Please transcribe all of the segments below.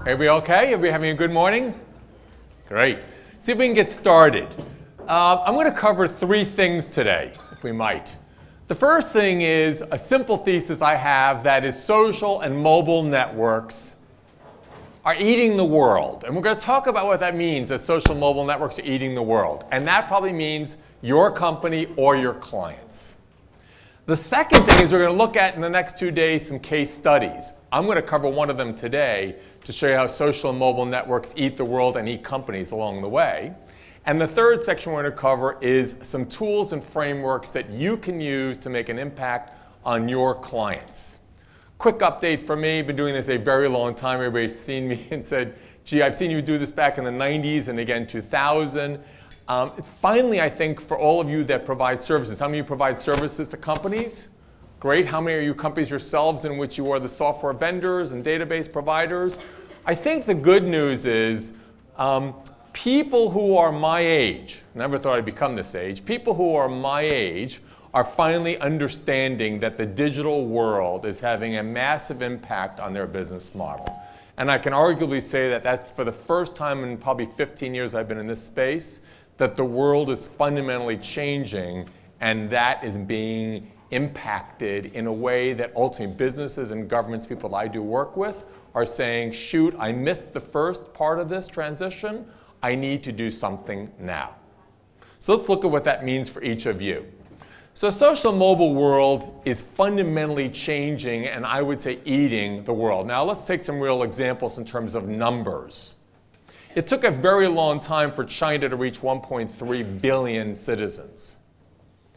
Everybody okay? Everybody having a good morning? Great. See if we can get started. I'm going to cover three things today, if we might. The first thing is a simple thesis I have that is social and mobile networks are eating the world. And we're going to talk about what that means, that social mobile networks are eating the world. And that probably means your company or your clients. The second thing is we're going to look at in the next 2 days some case studies. I'm going to cover one of them today to show you how social and mobile networks eat the world and eat companies along the way. And the third section we're going to cover is some tools and frameworks that you can use to make an impact on your clients. Quick update for me. Been doing this a very long time. Everybody's seen me and said, gee, I've seen you do this back in the 90s and again 2000. Finally, I think for all of you that provide services, how many of you provide services to companies? Great. How many are you companies yourselves in which you are the software vendors and database providers? I think the good news is people who are my age, never thought I'd become this age, people who are my age are finally understanding that the digital world is having a massive impact on their business model. And I can arguably say that that's for the first time in probably 15 years I've been in this space, that the world is fundamentally changing and that is being impacted in a way that ultimately businesses and governments, people I do work with, are saying, shoot, I missed the first part of this transition. I need to do something now. So let's look at what that means for each of you. So social mobile world is fundamentally changing and I would say eating the world. Now let's take some real examples in terms of numbers. It took a very long time for China to reach 1.3 billion citizens.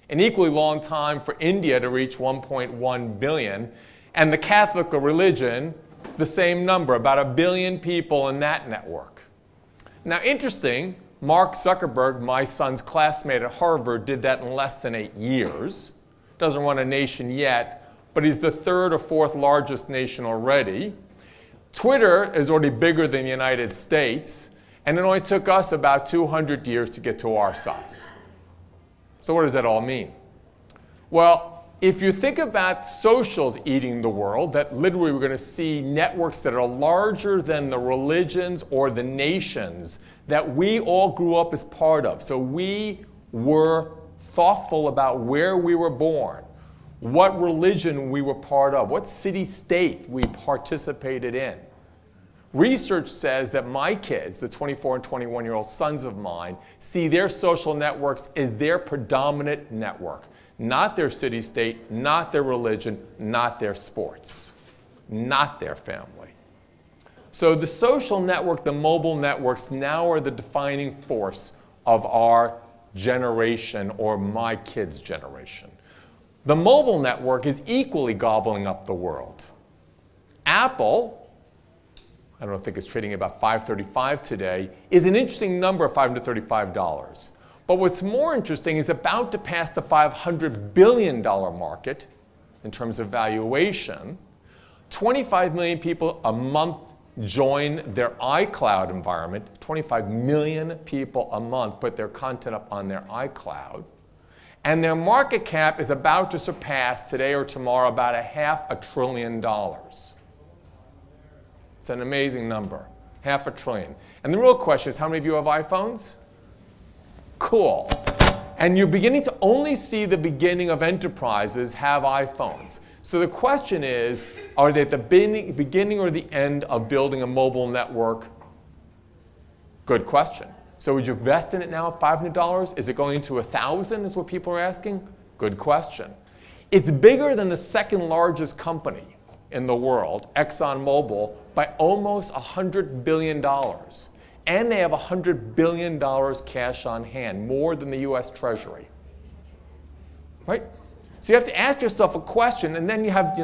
An equally long time for India to reach 1.1 billion. And the Catholic religion, the same number, about 1 billion people in that network. Now interesting, Mark Zuckerberg, my son's classmate at Harvard, did that in less than 8 years. Doesn't run a nation yet, but he's the third or fourth largest nation already. Twitter is already bigger than the United States, and it only took us about 200 years to get to our size. So what does that all mean? Well, if you think about socials eating the world, that literally we're going to see networks that are larger than the religions or the nations that we all grew up as part of. So we were thoughtful about where we were born, what religion we were part of, what city-state we participated in. Research says that my kids, the 24 and 21-year-old sons of mine, see their social networks as their predominant network. Not their city-state, not their religion, not their sports, not their family. So the social network, the mobile networks now are the defining force of our generation or my kids' generation. The mobile network is equally gobbling up the world. Apple, I don't think it's trading about $535 today, is an interesting number of $535. But what's more interesting is about to pass the $500 billion market in terms of valuation. 25 million people a month join their iCloud environment. 25 million people a month put their content up on their iCloud. And their market cap is about to surpass today or tomorrow about $500 billion. It's an amazing number, $500 billion. And the real question is, how many of you have iPhones? Cool. And you're beginning to only see the beginning of enterprises have iPhones. So the question is, are they at the beginning or the end of building a mobile network? Good question. So would you invest in it now at $500? Is it going to 1,000 is what people are asking? Good question. It's bigger than the second largest company in the world, ExxonMobil, by almost $100 billion. And they have $100 billion cash on hand, more than the US Treasury. Right? So you have to ask yourself a question, and then you have,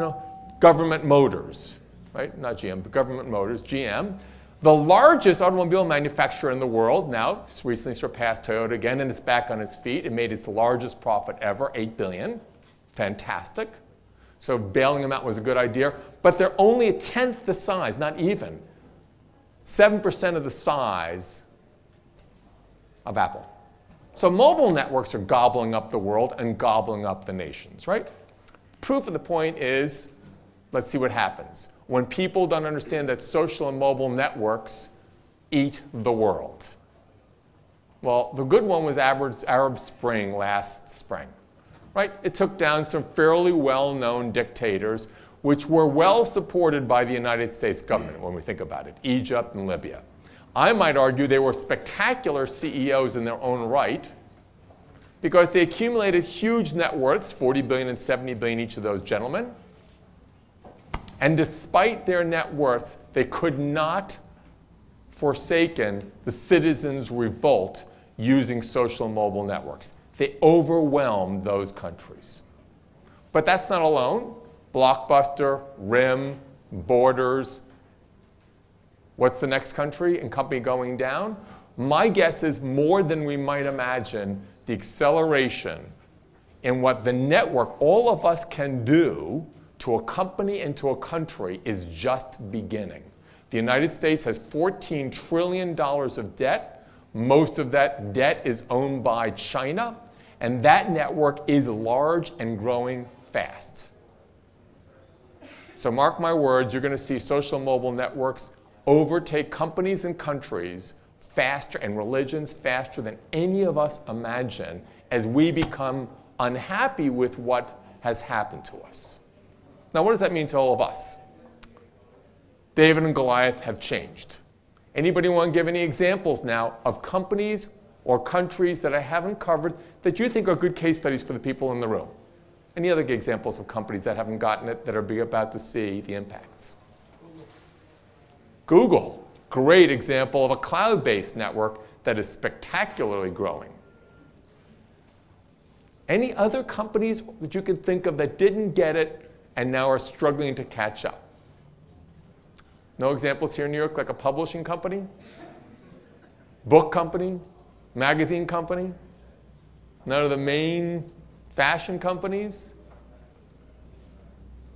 Government Motors, right? Not GM, but Government Motors, GM. The largest automobile manufacturer in the world, now it's recently surpassed Toyota again, and it's back on its feet. It made its largest profit ever, $8 billion. Fantastic. So bailing them out was a good idea. But they're only 1/10 the size, not even. 7% of the size of Apple. So mobile networks are gobbling up the world and gobbling up the nations, right? Proof of the point is, let's see what happens. when people don't understand that social and mobile networks eat the world? Well, the good one was Arab Spring last spring, right? It took down some fairly well-known dictators, which were well supported by the United States government when we think about it, Egypt and Libya. I might argue they were spectacular CEOs in their own right because they accumulated huge net worths, 40 billion and 70 billion each of those gentlemen. And despite their net worths, they could not forsaken the citizens' revolt using social mobile networks. They overwhelmed those countries. But that's not alone. Blockbuster, RIM, Borders. What's the next country and company going down? My guess is more than we might imagine, the acceleration in what the network, all of us can do to a company and to a country is just beginning. The United States has $14 trillion of debt. Most of that debt is owned by China, and that network is large and growing fast. So mark my words, you're going to see social mobile networks overtake companies and countries faster and religions faster than any of us imagine as we become unhappy with what has happened to us. Now, what does that mean to all of us? David and Goliath have changed. Anybody want to give any examples now of companies or countries that I haven't covered that you think are good case studies for the people in the room? Any other examples of companies that haven't gotten it that are about to see the impacts? Google, great example of a cloud-based network that is spectacularly growing. Any other companies that you can think of that didn't get it and now are struggling to catch up? No examples here in New York, like a publishing company, book company, magazine company, none of the main fashion companies.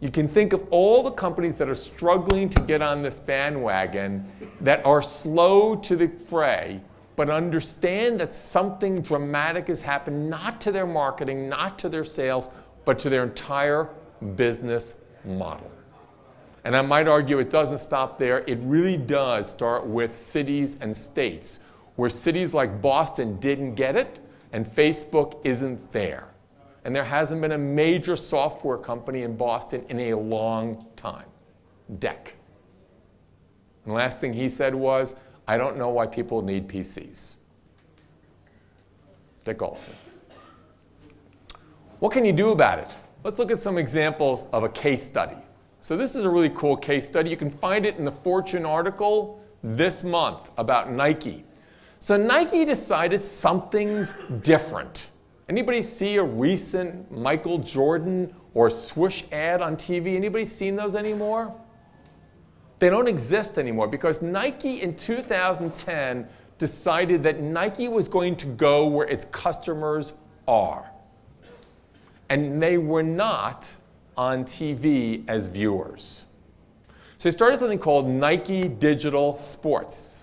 You can think of all the companies that are struggling to get on this bandwagon that are slow to the fray, but understand that something dramatic has happened, not to their marketing, not to their sales, but to their entire business model. And I might argue it doesn't stop there. It really does start with cities and states, where cities like Boston didn't get it, and Facebook isn't there. And there hasn't been a major software company in Boston in a long time, DEC. And the last thing he said was, I don't know why people need PCs. Dick Olson. What can you do about it? Let's look at some examples of a case study. So this is a really cool case study. You can find it in the Fortune article this month about Nike. So Nike decided something's different. Anybody see a recent Michael Jordan or swoosh ad on TV? Anybody seen those anymore? They don't exist anymore because Nike in 2010 decided that Nike was going to go where its customers are. And they were not on TV as viewers. So they started something called Nike Digital Sports.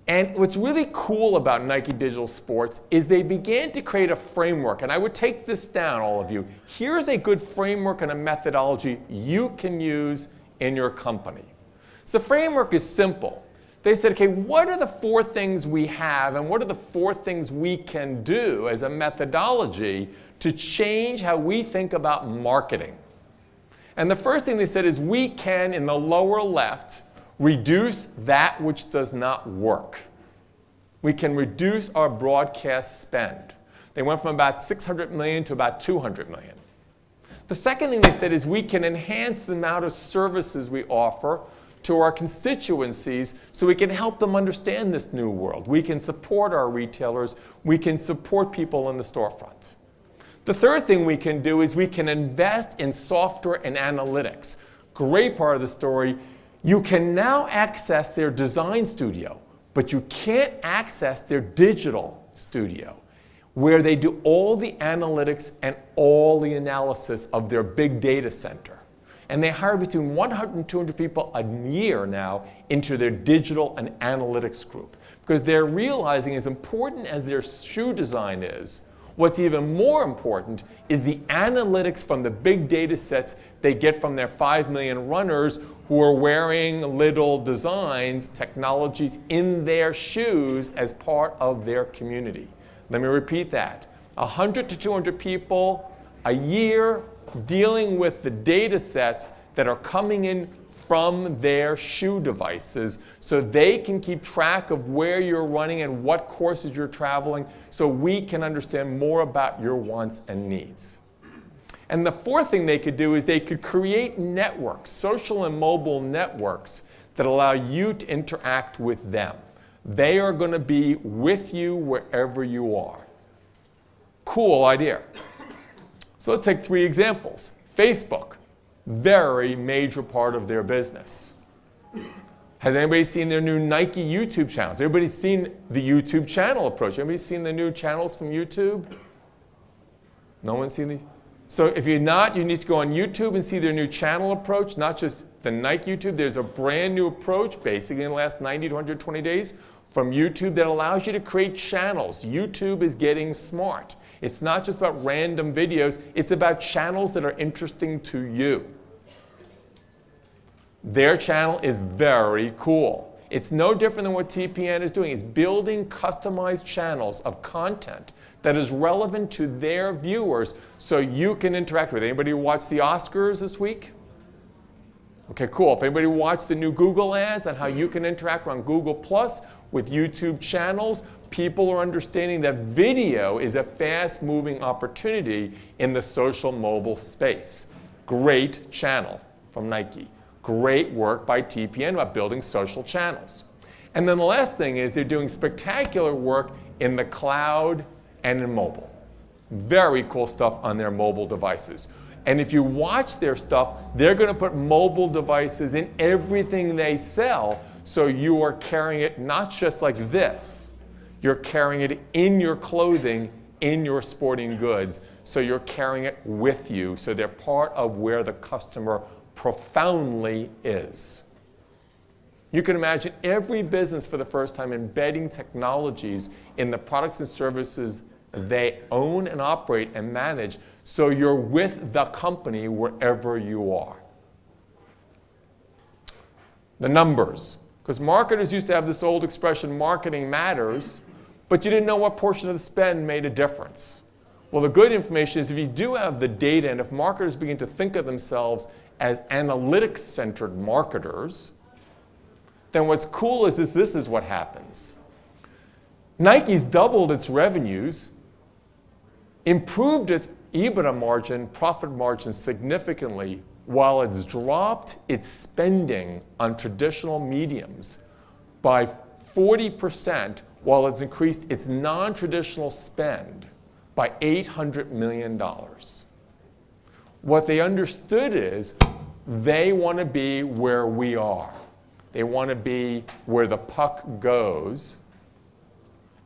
And what's really cool about Nike Digital Sports is they began to create a framework. And I would take this down, all of you. Here's a good framework and a methodology you can use in your company. So the framework is simple. They said, okay, what are the 4 things we have and what are the 4 things we can do as a methodology to change how we think about marketing? And the first thing they said is we can, in the lower left, reduce that which does not work. We can reduce our broadcast spend. They went from about 600 million to about 200 million. The second thing they said is we can enhance the amount of services we offer to our constituencies so we can help them understand this new world. We can support our retailers. We can support people in the storefront. The third thing we can do is we can invest in software and analytics. Great part of the story. You can now access their design studio, but you can't access their digital studio, where they do all the analytics and all the analysis of their big data center. And they hire between 100 and 200 people a year now into their digital and analytics group, because they're realizing as important as their shoe design is, What's even more important is the analytics from the big data sets they get from their 5 million runners who are wearing little designs, technologies in their shoes as part of their community. Let me repeat that. 100 to 200 people a year dealing with the data sets that are coming in from their shoe devices so they can keep track of where you're running and what courses you're traveling so we can understand more about your wants and needs. And the fourth thing they could do is they could create networks, social and mobile networks, that allow you to interact with them. They are going to be with you wherever you are. Cool idea. So let's take 3 examples. Facebook, very major part of their business. Has anybody seen their new Nike YouTube channels? Everybody seen the YouTube channel approach? Anybody seen the new channels from YouTube? No one's seen these? So if you're not, you need to go on YouTube and see their new channel approach, not just the Nike YouTube. There's a brand new approach, basically in the last 90 to 120 days, from YouTube that allows you to create channels. YouTube is getting smart. It's not just about random videos, it's about channels that are interesting to you. Their channel is very cool. It's no different than what TPN is doing. It's building customized channels of content that is relevant to their viewers so you can interact with it. Anybody watch the Oscars this week? Okay, cool. If anybody watched the new Google ads on how you can interact on Google Plus with YouTube channels, people are understanding that video is a fast-moving opportunity in the social mobile space. Great channel from Nike. Great work by TPN about building social channels. And then the last thing is they're doing spectacular work in the cloud and in mobile. Very cool stuff on their mobile devices. And if you watch their stuff, they're going to put mobile devices in everything they sell, so you are carrying it not just like this. You're carrying it in your clothing, in your sporting goods, so you're carrying it with you, so they're part of where the customer profoundly is. You can imagine every business for the first time embedding technologies in the products and services they own and operate and manage, so you're with the company wherever you are. The numbers. Because marketers used to have this old expression, marketing matters, but you didn't know what portion of the spend made a difference. Well, the good information is if you do have the data, and if marketers begin to think of themselves as analytics-centered marketers, then what's cool is this is what happens. Nike's doubled its revenues, improved its EBITDA margin, profit margin significantly, while it's dropped its spending on traditional mediums by 40%, while it's increased its non-traditional spend by $800 million. What they understood is they want to be where we are. They want to be where the puck goes.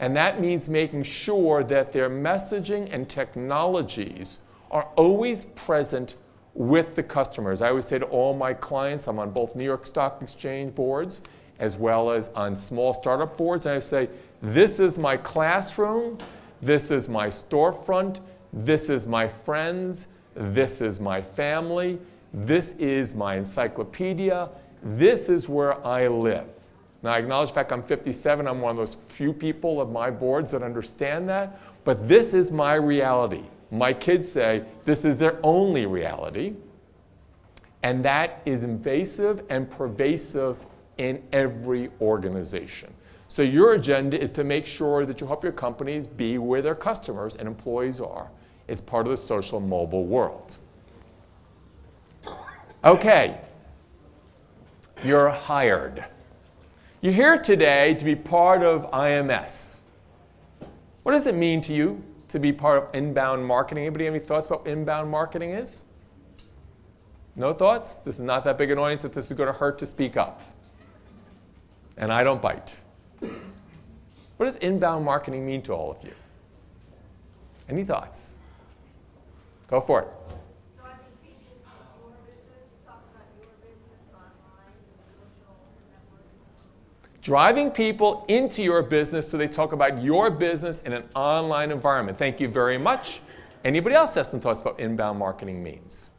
And that means making sure that their messaging and technologies are always present with the customers. I always say to all my clients, I'm on both New York Stock Exchange boards as well as on small startup boards, and I say, this is my classroom, this is my storefront, this is my friends, this is my family, this is my encyclopedia, this is where I live. Now, I acknowledge the fact I'm 57, I'm one of those few people of my boards that understand that, but this is my reality. My kids say this is their only reality, and that is invasive and pervasive in every organization. So your agenda is to make sure that you help your companies be where their customers and employees are. It's part of the social mobile world. Okay, you're hired. You're here today to be part of IMS. What does it mean to you to be part of inbound marketing? Anybody have any thoughts about what inbound marketing is? No thoughts? This is not that big an audience that this is going to hurt to speak up. And I don't bite. What does inbound marketing mean to all of you? Any thoughts? Go for it. Driving people to your business, to talk about your business online and social networks. Driving people into your business so they talk about your business in an online environment. Thank you very much. Anybody else have some thoughts about inbound marketing means?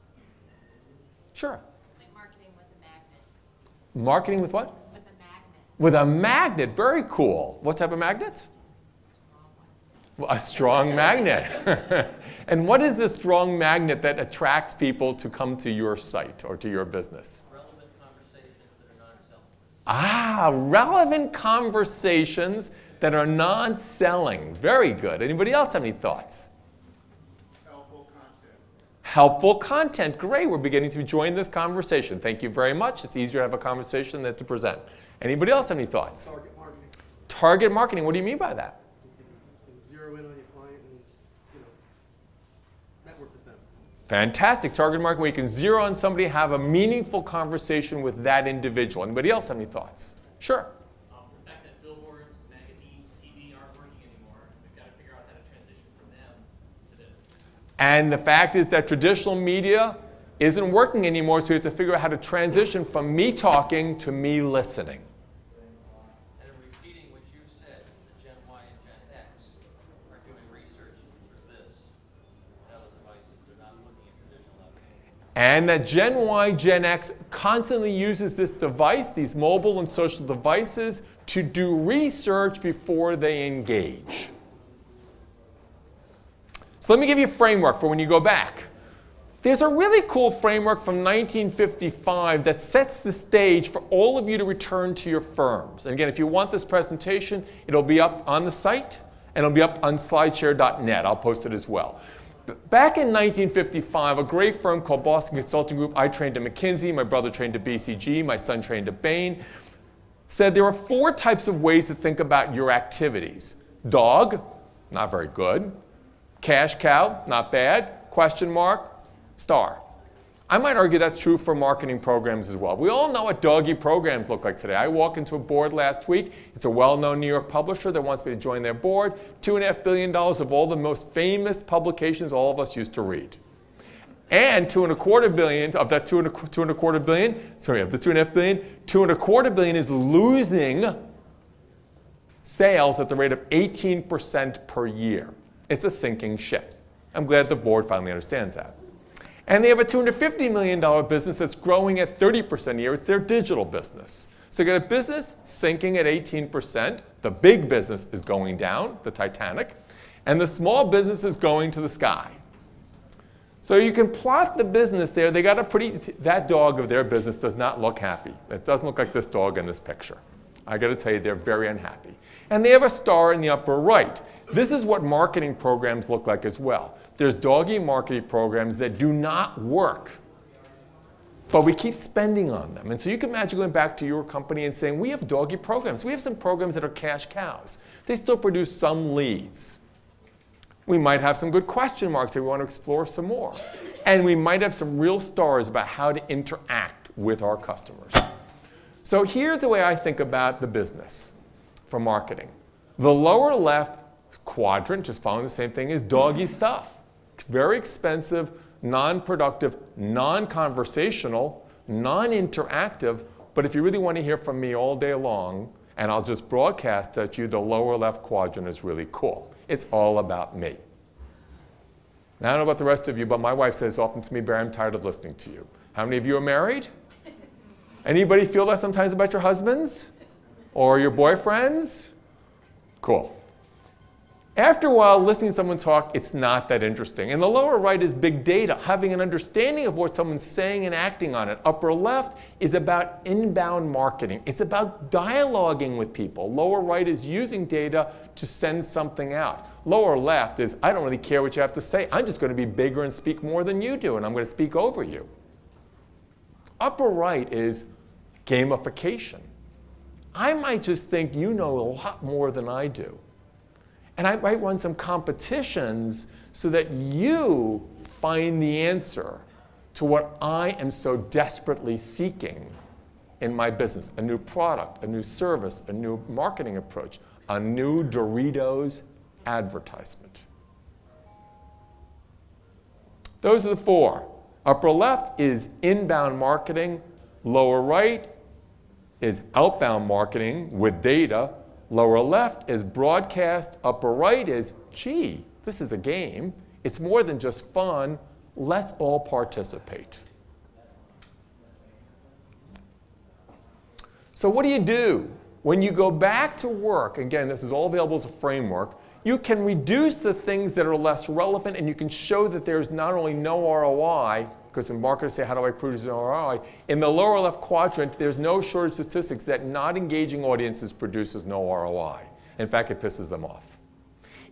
Sure. Like marketing with a magnet. Marketing with what? With a magnet. With a magnet. Very cool. What type of magnet? Well, a strong magnet. And what is the strong magnet that attracts people to come to your site or to your business? Relevant conversations that are non-selling. Relevant conversations that are non-selling. Very good. Anybody else have any thoughts? Helpful content. Helpful content. Great. We're beginning to join this conversation. Thank you very much. It's easier to have a conversation than to present. Anybody else have any thoughts? Target marketing. Target marketing. What do you mean by that? Zero in on your client and network with them. Fantastic. Target marketing where you can zero on somebody, have a meaningful conversation with that individual. Anybody else have any thoughts? Sure. The fact that billboards, magazines, TV aren't working anymore, we've got to figure out how to transition from them to this. And the fact is that traditional media isn't working anymore, so we have to figure out how to transition from me talking to me listening. And in repeating what you said, the Gen Y and Gen X are doing research for this. Other devices, they're not looking at traditional advertising. And that Gen Y, Gen X constantly uses this device, these mobile and social devices, to do research before they engage. So let me give you a framework for when you go back. There's a really cool framework from 1955 that sets the stage for all of you to return to your firms. And again, if you want this presentation, it'll be up on the site, and it'll be up on slideshare.net. I'll post it as well. Back in 1955, a great firm called Boston Consulting Group, I trained at McKinsey, my brother trained at BCG, my son trained at Bain, said there are 4 types of ways to think about your activities. Dog, not very good. Cash cow, not bad. Question mark, star. I might argue that's true for marketing programs as well. We all know what doggy programs look like today. I walked into a board last week. It's a well-known New York publisher that wants me to join their board. $2.5 billion of all the most famous publications all of us used to read. And $2.25 billion of that $2.25 billion, sorry, of the $2.5 billion, $2.25 billion is losing sales at the rate of 18% per year. It's a sinking ship. I'm glad the board finally understands that. And they have a $250 million business that's growing at 30% a year. It's their digital business. So you got a business sinking at 18%. The big business is going down, the Titanic. And the small business is going to the sky. So you can plot the business there. They got a that dog of their business does not look happy. It doesn't look like this dog in this picture. I got to tell you, they're very unhappy. And they have a star in the upper right. This is what marketing programs look like as well. There's doggy marketing programs that do not work, but we keep spending on them. And so you can imagine going back to your company and saying, we have doggy programs. We have some programs that are cash cows. They still produce some leads. We might have some good question marks that we want to explore some more. And we might have some real stars about how to interact with our customers. So here's the way I think about the business for marketing. The lower left quadrant, just following the same thing, is doggy stuff. It's very expensive, non-productive, non-conversational, non-interactive, but if you really want to hear from me all day long, and I'll just broadcast at you, the lower left quadrant is really cool. It's all about me. Now, I don't know about the rest of you, but my wife says often to me, Barry, I'm tired of listening to you. How many of you are married? Anybody feel that sometimes about your husbands? Or your boyfriends? Cool. After a while, listening to someone talk, it's not that interesting. And the lower right is big data, having an understanding of what someone's saying and acting on it. Upper left is about inbound marketing. It's about dialoguing with people. Lower right is using data to send something out. Lower left is, I don't really care what you have to say. I'm just going to be bigger and speak more than you do, and I'm going to speak over you. Upper right is gamification. I might just think you know a lot more than I do. And I might run some competitions so that you find the answer to what I am so desperately seeking in my business. A new product, a new service, a new marketing approach, a new Doritos advertisement. Those are the 4. Upper left is inbound marketing. Lower right, is outbound marketing with data. Lower left is broadcast. Upper right is, gee, this is a game. It's more than just fun. Let's all participate. So what do? When you go back to work, again, this is all available as a framework, you can reduce the things that are less relevant, and you can show that there's not only no ROI, because when marketers say, how do I produce an ROI? In the lower left quadrant, there's no shortage of statistics that not engaging audiences produces no ROI. In fact, it pisses them off.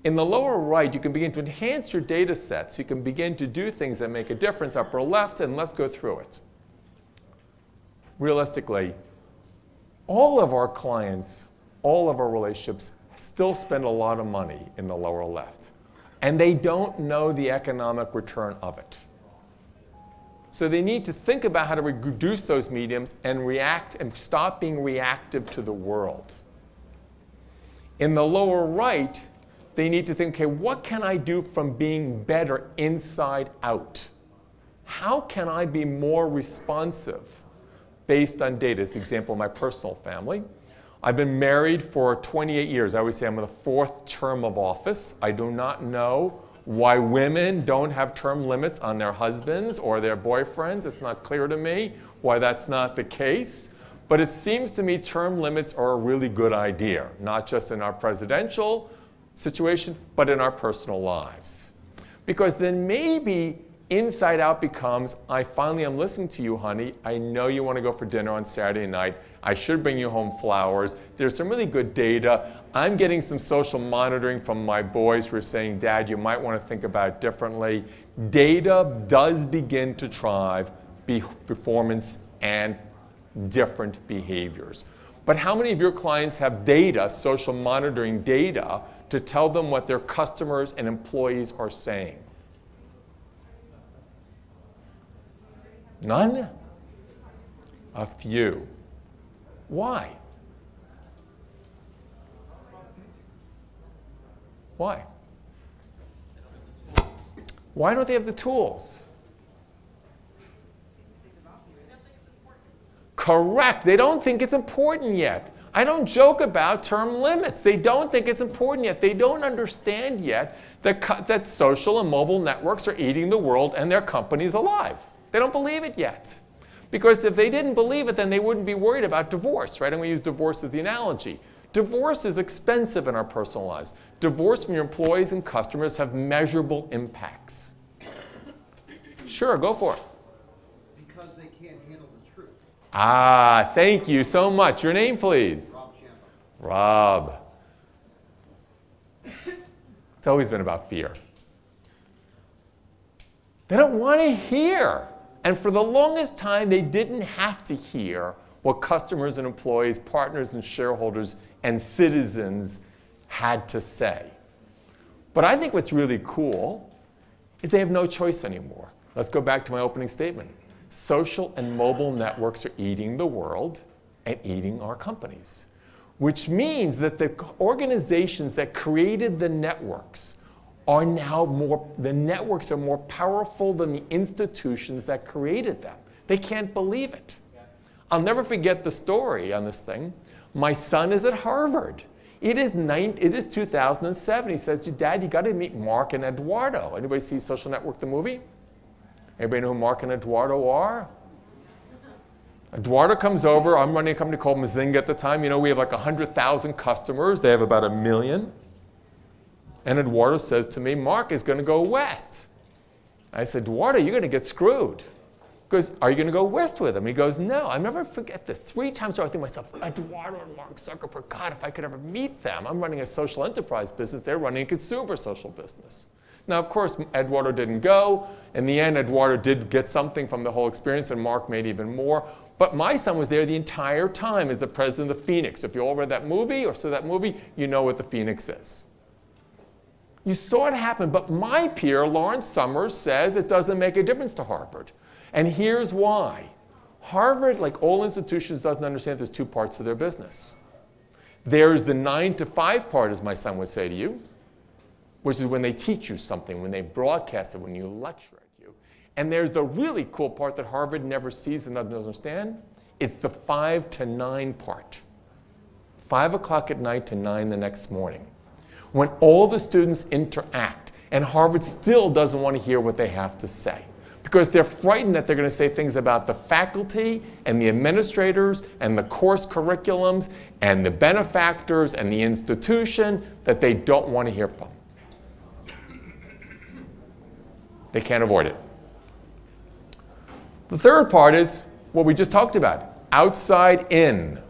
In the lower right, you can begin to enhance your data sets. You can begin to do things that make a difference. Upper left, and let's go through it. Realistically, all of our clients, all of our relationships still spend a lot of money in the lower left. And they don't know the economic return of it. So they need to think about how to reduce those mediums and react and stop being reactive to the world. In the lower right, they need to think, okay, what can I do from being better inside out? How can I be more responsive based on data? This example of my personal family. I've been married for 28 years. I always say I'm in the 4th term of office. I do not know why women don't have term limits on their husbands or their boyfriends. It's not clear to me why that's not the case. But it seems to me term limits are a really good idea, not just in our presidential situation, but in our personal lives. Because then maybe inside out becomes, I finally am listening to you, honey. I know you want to go for dinner on Saturday night. I should bring you home flowers. There's some really good data. I'm getting some social monitoring from my boys who are saying, Dad, you might want to think about it differently. Data does begin to drive performance and different behaviors. But how many of your clients have data, social monitoring data, to tell them what their customers and employees are saying? None? A few. Why? Why? Why don't they have the tools? Correct. They don't think it's important yet. I don't joke about term limits. They don't think it's important yet. They don't understand yet that social and mobile networks are eating the world and their companies alive. They don't believe it yet. Because if they didn't believe it, then they wouldn't be worried about divorce, right? I'm going to use divorce as the analogy. Divorce is expensive in our personal lives. Divorce from your employees and customers have measurable impacts. Sure, go for it. Because they can't handle the truth. Ah, thank you so much. Your name, please? Rob Champa. Rob. It's always been about fear. They don't want to hear. And for the longest time, they didn't have to hear what customers and employees, partners and shareholders and citizens had to say. But I think what's really cool is they have no choice anymore. Let's go back to my opening statement. Social and mobile networks are eating the world and eating our companies, which means that the organizations that created the networks are now the networks are more powerful than the institutions that created them. They can't believe it. I'll never forget the story on this thing. My son is at Harvard. It is 2007. He says, Dad, you got to meet Mark and Eduardo. Anybody see Social Network, the movie? Anybody know who Mark and Eduardo are? Eduardo comes over. I'm running a company called Mazinga at the time. You know, we have like 100,000 customers. They have about 1 million. And Eduardo says to me, Mark is going to go west. I said, Eduardo, you're going to get screwed. He goes, are you going to go west with him? He goes, no. I never forget this. 3 times I think to myself, Eduardo and Mark Zuckerberg, God, if I could ever meet them. I'm running a social enterprise business. They're running a consumer social business. Now, of course, Eduardo didn't go. In the end, Eduardo did get something from the whole experience, and Mark made even more. But my son was there the entire time as the president of the Phoenix. If you all read that movie or saw that movie, you know what the Phoenix is. You saw it happen, but my peer, Lawrence Summers, says it doesn't make a difference to Harvard. And here's why. Harvard, like all institutions, doesn't understand there's 2 parts to their business. There's the 9 to 5 part, as my son would say to you, which is when they teach you something, when they broadcast it, when you lecture at you. And there's the really cool part that Harvard never sees and doesn't understand, It's the 5 to 9 part. 5 o'clock at night to 9 the next morning, when all the students interact, and Harvard still doesn't want to hear what they have to say, because they're frightened that they're going to say things about the faculty and the administrators and the course curriculums and the benefactors and the institution that they don't want to hear from. They can't avoid it. The third part is what we just talked about, outside in.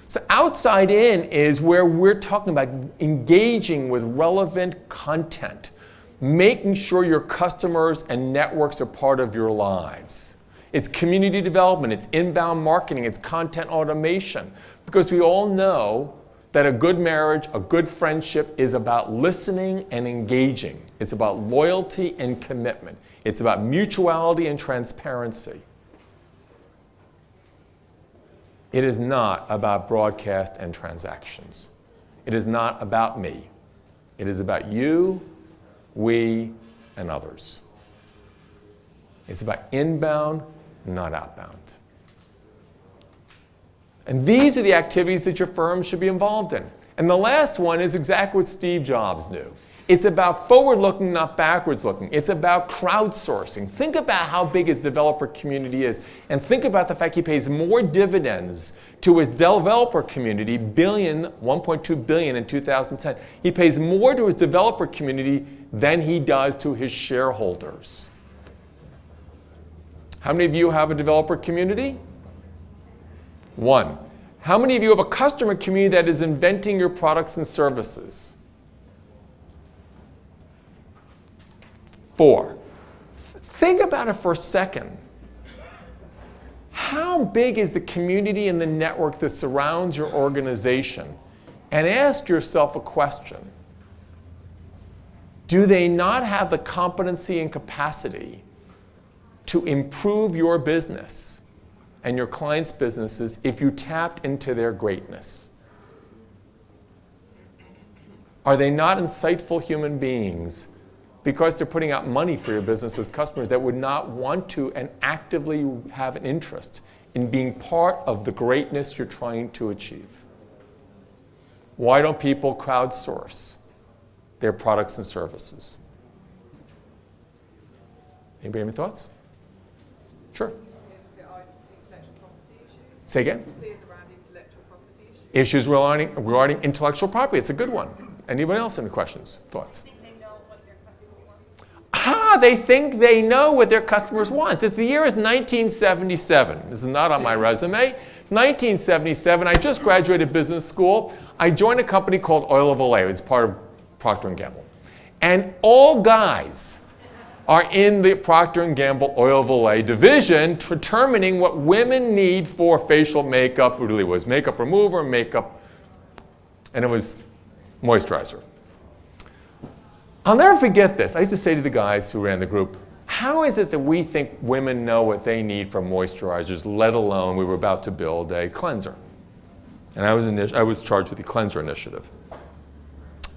So outside in is where we're talking about engaging with relevant content, making sure your customers and networks are part of your lives. It's community development, it's inbound marketing, it's content automation. Because we all know that a good marriage, a good friendship is about listening and engaging. It's about loyalty and commitment. It's about mutuality and transparency. It is not about broadcast and transactions. It is not about me. It is about you, we, and others. It's about inbound, not outbound. And these are the activities that your firm should be involved in. And the last one is exactly what Steve Jobs knew. It's about forward-looking, not backwards-looking. It's about crowdsourcing. Think about how big his developer community is, and think about the fact he pays more dividends to his developer community, $1.2 billion in 2010. He pays more to his developer community than he does to his shareholders. How many of you have a developer community? 1. How many of you have a customer community that is inventing your products and services? 4. Think about it for a second. How big is the community and the network that surrounds your organization? And ask yourself a question. Do they not have the competency and capacity to improve your business and your clients' businesses if you tapped into their greatness? Are they not insightful human beings because they're putting out money for your business as customers that would not want to and actively have an interest in being part of the greatness you're trying to achieve? Why don't people crowdsource their products and services? Anybody have any thoughts? Sure. Say again? Issues regarding intellectual property. It's a good one. Anybody else have any questions, thoughts? They think they know what their customers want. It's the year is 1977. This is not on my resume. 1977, I just graduated business school. I joined a company called Oil of Olay. It's part of Procter & Gamble. And all guys are in the Procter & Gamble Oil of Olay division determining what women need for facial makeup. It really was makeup remover, makeup, and it was moisturizer. I'll never forget this. I used to say to the guys who ran the group, how is it that we think women know what they need from moisturizers, let alone we were about to build a cleanser? And I was charged with the cleanser initiative.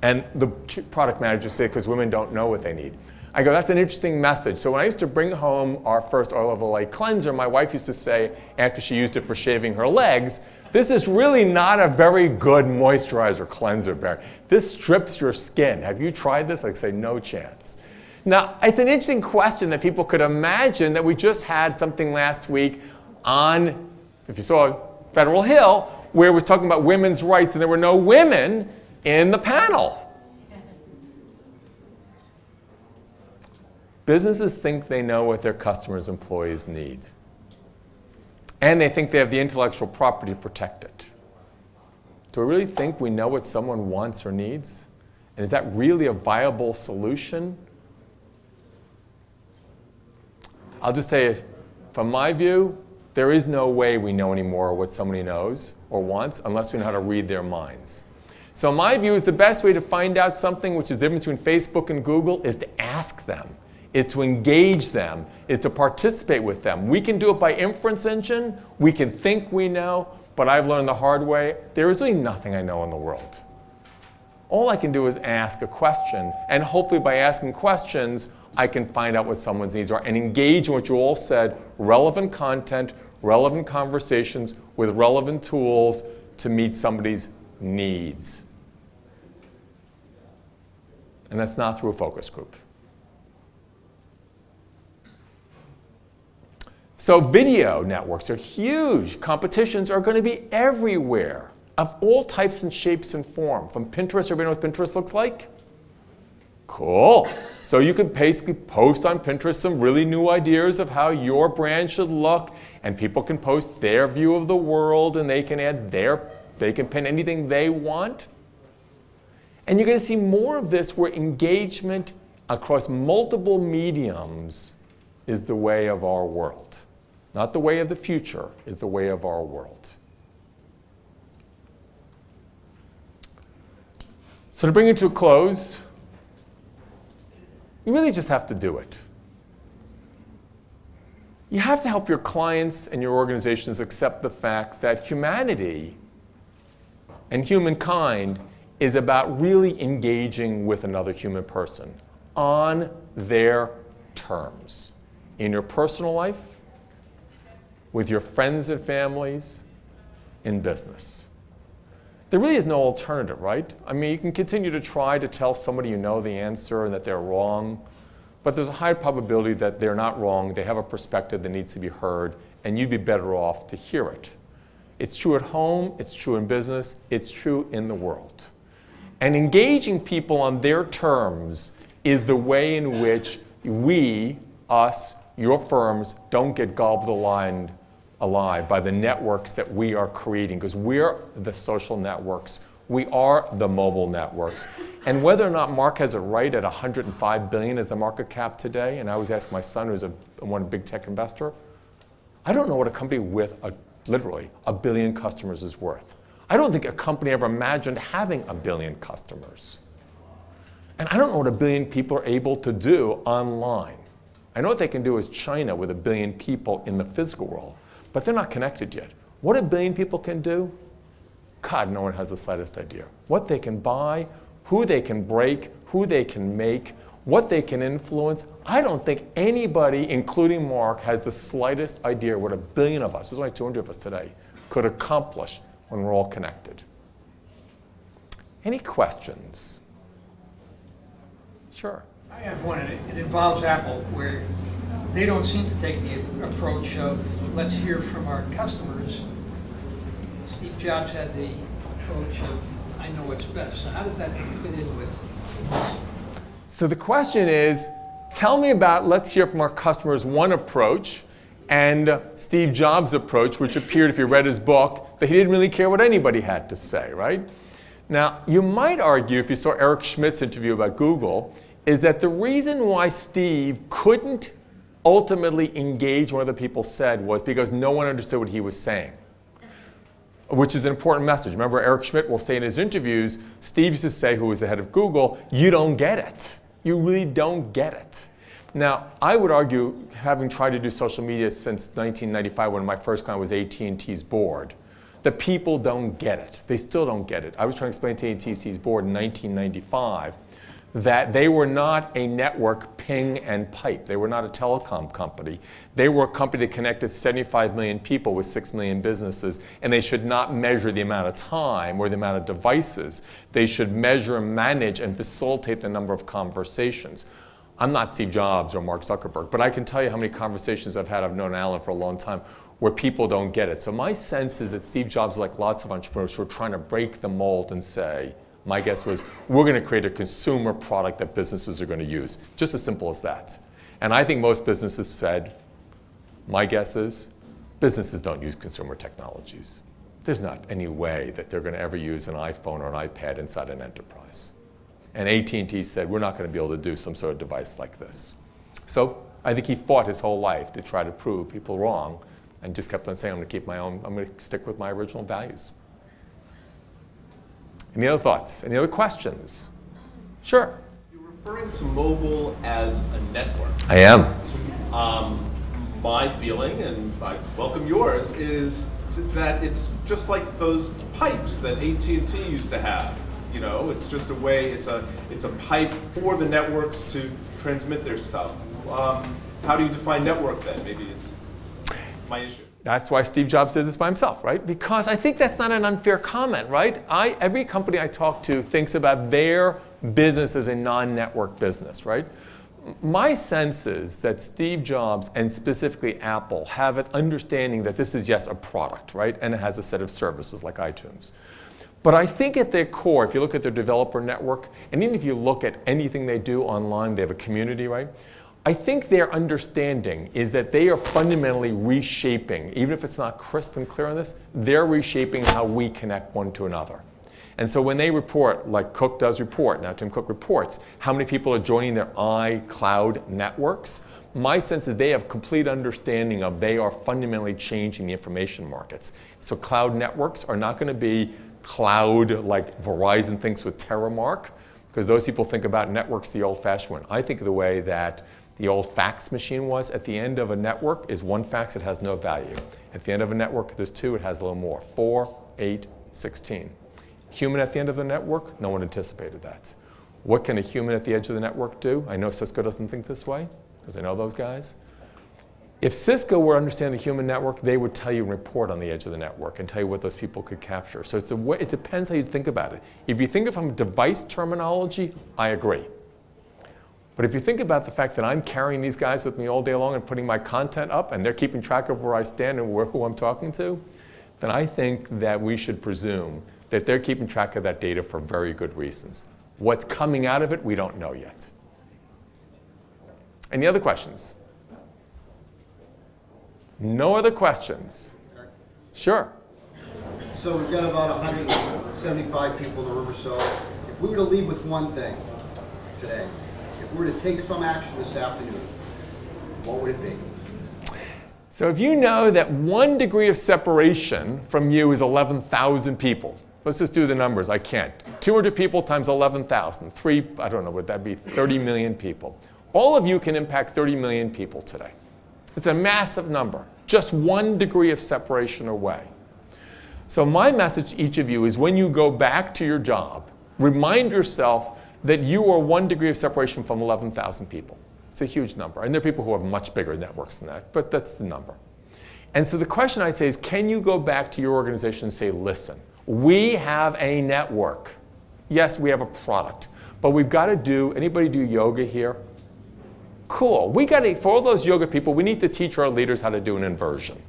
And the product manager said, because women don't know what they need. I go, that's an interesting message. So when I used to bring home our first Oil of Olay cleanser, my wife used to say, after she used it for shaving her legs, this is really not a very good moisturizer cleanser, Barry. This strips your skin. Have you tried this? I'd say, no chance. Now, it's an interesting question that people could imagine that we just had something last week on, if you saw Federal Hill, where it was talking about women's rights and there were no women in the panel. Businesses think they know what their customers' employees need. And they think they have the intellectual property to protect it. Do we really think we know what someone wants or needs? And is that really a viable solution? I'll just say, from my view, there is no way we know anymore what somebody knows or wants unless we know how to read their minds. So my view is the best way to find out something, which is the difference between Facebook and Google, is to ask them, is to engage them, is to participate with them. We can do it by inference engine. We can think we know, but I've learned the hard way, there is really nothing I know in the world. All I can do is ask a question, and hopefully by asking questions, I can find out what someone's needs are and engage in what you all said, relevant content, relevant conversations with relevant tools to meet somebody's needs. And that's not through a focus group. So video networks are huge. Competitions are going to be everywhere, of all types and shapes and form. From Pinterest, everybody know what Pinterest looks like? Cool. So you can basically post on Pinterest some really new ideas of how your brand should look, and people can post their view of the world, and they can add they can pin anything they want. And you're going to see more of this where engagement across multiple mediums is the way of our world. Not the way of the future, is the way of our world. So to bring it to a close, you really just have to do it. You have to help your clients and your organizations accept the fact that humanity and humankind is about really engaging with another human person on their terms, in your personal life, with your friends and families, in business. There really is no alternative, right? I mean, you can continue to try to tell somebody you know the answer and that they're wrong, but there's a high probability that they're not wrong, they have a perspective that needs to be heard, and you'd be better off to hear it. It's true at home, it's true in business, it's true in the world. And engaging people on their terms is the way in which we, us, your firms, don't get gobbled alive by the networks that we are creating, because we're the social networks. We are the mobile networks. And whether or not Mark has it right at $105 billion as the market cap today, and I always ask my son, who's one big tech investor, I don't know what a company with literally a billion customers is worth. I don't think a company ever imagined having a billion customers. And I don't know what a billion people are able to do online. I know what they can do is China with 1 billion people in the physical world, but they're not connected yet. What 1 billion people can do? God, no one has the slightest idea. What they can buy, who they can break, who they can make, what they can influence. I don't think anybody, including Mark, has the slightest idea what 1 billion of us, there's only 200 of us today, could accomplish when we're all connected. Any questions? Sure. I have one, and it involves Apple, where they don't seem to take the approach of let's hear from our customers. Steve Jobs had the approach of I know what's best. So how does that fit in with this? So the question is, tell me about let's hear from our customers one approach, and Steve Jobs' approach, which appeared, if you read his book, that he didn't really care what anybody had to say, right? Now, you might argue, if you saw Eric Schmidt's interview about Google, is that the reason why Steve couldn't ultimately engage what other people said was because no one understood what he was saying, which is an important message. Remember, Eric Schmidt will say in his interviews, Steve used to say, who was the head of Google, you don't get it. You really don't get it. Now, I would argue, having tried to do social media since 1995, when my first client was AT&T's board, the people don't get it. They still don't get it. I was trying to explain to AT&T's board in 1995 that they were not a network ping and pipe. They were not a telecom company. They were a company that connected 75 million people with 6 million businesses, and they should not measure the amount of time or the amount of devices. They should measure, manage, and facilitate the number of conversations. I'm not Steve Jobs or Mark Zuckerberg, but I can tell you how many conversations I've had. I've known Alan for a long time where people don't get it. So my sense is that Steve Jobs, like lots of entrepreneurs who are trying to break the mold and say, my guess was, we're going to create a consumer product that businesses are going to use. Just as simple as that. And I think most businesses said, my guess is, businesses don't use consumer technologies. There's not any way that they're going to ever use an iPhone or an iPad inside an enterprise. And AT&T said, we're not going to be able to do some sort of device like this. So I think he fought his whole life to try to prove people wrong, and just kept on saying, I'm going to keep my own, I'm going to stick with my original values. Any other thoughts? Any other questions? Sure. You're referring to mobile as a network. I am. My feeling, and I welcome yours, is that it's just like those pipes that AT&T used to have. You know, it's just a way, it's a pipe for the networks to transmit their stuff. How do you define network then? Maybe it's my issue. That's why Steve Jobs did this by himself, right? Because I think that's not an unfair comment, right? Every company I talk to thinks about their business as a non-network business, right? My sense is that Steve Jobs and specifically Apple have an understanding that this is, yes, a product, right? And it has a set of services like iTunes. But I think at their core, if you look at their developer network, and even if you look at anything they do online, they have a community, right? I think their understanding is that they are fundamentally reshaping, even if it's not crisp and clear on this, they're reshaping how we connect one to another. And so when they report, like Cook does report, now Tim Cook reports, how many people are joining their iCloud networks, my sense is they have complete understanding of they are fundamentally changing the information markets. So cloud networks are not going to be cloud like Verizon thinks with Terramark, because those people think about networks the old-fashioned one. I think of the way that the old fax machine was. At the end of a network is one fax, it has no value. At the end of a network, there's two, it has a little more. 4, 8, 16. Human at the end of the network, no one anticipated that. What can a human at the edge of the network do? I know Cisco doesn't think this way, because I know those guys. If Cisco were to understand the human network, they would tell you and report on the edge of the network and tell you what those people could capture. So it's a way, it depends how you think about it. If you think of it from device terminology, I agree. But if you think about the fact that I'm carrying these guys with me all day long and putting my content up, and they're keeping track of where I stand and who I'm talking to, then I think that we should presume that they're keeping track of that data for very good reasons. What's coming out of it, we don't know yet. Any other questions? No other questions? Sure. So we've got about 175 people in the room or so. If we were to leave with one thing today, if we were to take some action this afternoon, what would it be? So if you know that 1 degree of separation from you is 11,000 people, let's just do the numbers, I can't. 200 people times 11,000, I don't know, would that be 30 million people? All of you can impact 30 million people today. It's a massive number, just 1 degree of separation away. So my message to each of you is when you go back to your job, remind yourself that you are 1 degree of separation from 11,000 people. It's a huge number. And there are people who have much bigger networks than that, but that's the number. And so the question I say is, can you go back to your organization and say, listen, we have a network. Yes, we have a product, but we've got to do, anybody do yoga here? Cool. We got to, for all those yoga people, we need to teach our leaders how to do an inversion.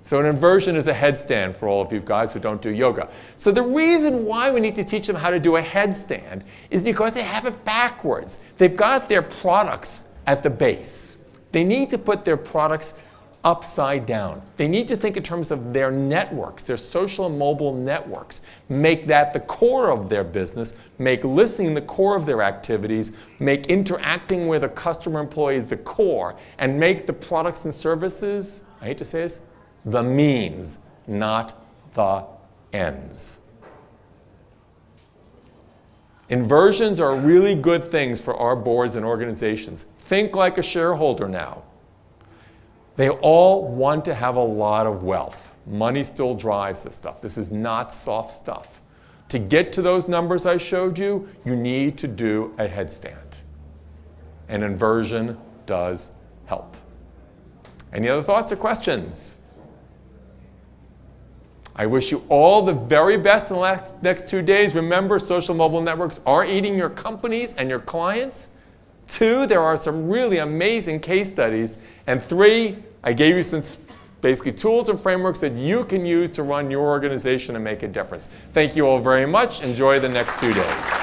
So an inversion is a headstand for all of you guys who don't do yoga. So the reason why we need to teach them how to do a headstand is because they have it backwards. They've got their products at the base. They need to put their products upside down. They need to think in terms of their networks, their social and mobile networks. Make that the core of their business, make listening the core of their activities, make interacting with a customer employees the core, and make the products and services, I hate to say this, the means, not the ends. Inversions are really good things for our boards and organizations. Think like a shareholder now. They all want to have a lot of wealth. Money still drives this stuff. This is not soft stuff. To get to those numbers I showed you, you need to do a headstand. An inversion does help. Any other thoughts or questions? I wish you all the very best in the next 2 days. Remember, social mobile networks are eating your companies and your clients. 2, there are some really amazing case studies. And 3, I gave you some basically tools and frameworks that you can use to run your organization and make a difference. Thank you all very much. Enjoy the next 2 days.